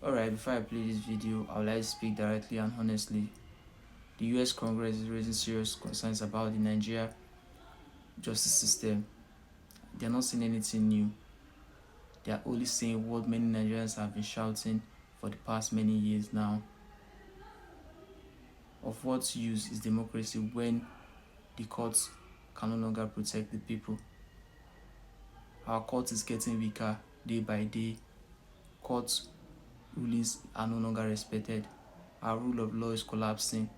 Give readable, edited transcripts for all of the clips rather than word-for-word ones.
Alright, before I play this video, I would like to speak directly and honestly. The US Congress is raising serious concerns about the Nigeria justice system. They are not saying anything new. They are only saying what many Nigerians have been shouting for the past many years now. Of what use is democracy when the courts can no longer protect the people? Our court is getting weaker day by day. Courts rulings are no longer respected. Our rule of law is collapsing.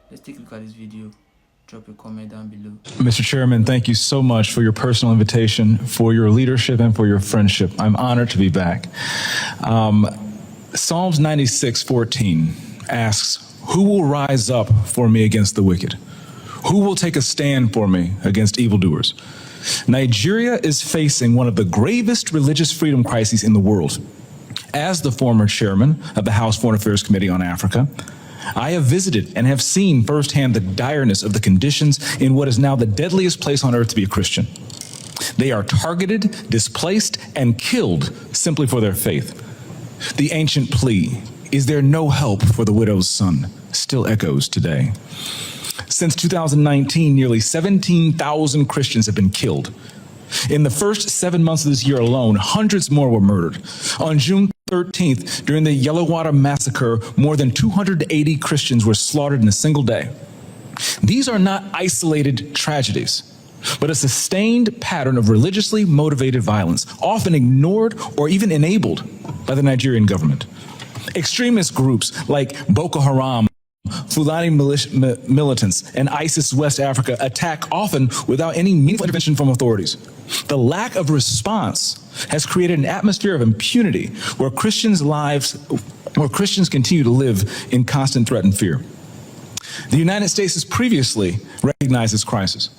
Let's take a look at this video. Drop a comment down below. Mr. Chairman, thank you so much for your personal invitation, for your leadership, and for your friendship. I'm honored to be back. Psalms 96:14 asks, "Who will rise up for me against the wicked? Who will take a stand for me against evildoers?" Nigeria is facing one of the gravest religious freedom crises in the world. As the former chairman of the House Foreign Affairs Committee on Africa, I have visited and have seen firsthand the direness of the conditions in what is now the deadliest place on earth to be a Christian. They are targeted, displaced, and killed simply for their faith. The ancient plea, "Is there no help for the widow's son?" still echoes today. Since 2019, nearly 17,000 Christians have been killed. In the first 7 months of this year alone, hundreds more were murdered. On June 13th, during the Yellowwater Massacre, more than 280 Christians were slaughtered in a single day. These are not isolated tragedies, but a sustained pattern of religiously motivated violence, often ignored or even enabled by the Nigerian government. Extremist groups like Boko Haram, Fulani militants, and ISIS West Africa attack often without any meaningful intervention from authorities. The lack of response has created an atmosphere of impunity where Christians continue to live in constant threat and fear. The United States has previously recognized this crisis.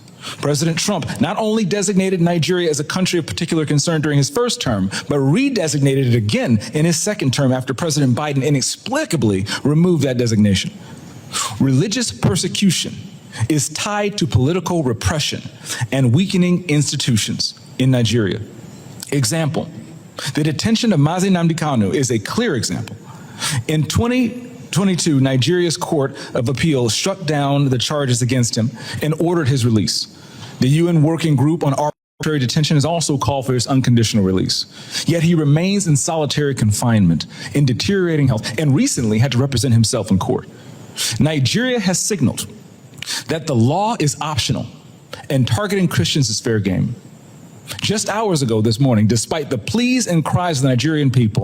President Trump not only designated Nigeria as a country of particular concern during his first term, but redesignated it again in his second term after President Biden inexplicably removed that designation. Religious persecution is tied to political repression and weakening institutions in Nigeria. Example, the detention of Mazi Nnamdi Kanu is a clear example. In 2022, Nigeria's Court of Appeal struck down the charges against him and ordered his release. The UN Working Group on Arbitrary Detention has also called for his unconditional release. Yet he remains in solitary confinement, in deteriorating health, and recently had to represent himself in court. Nigeria has signaled that the law is optional and targeting Christians is fair game. Just hours ago this morning, despite the pleas and cries of the Nigerian people,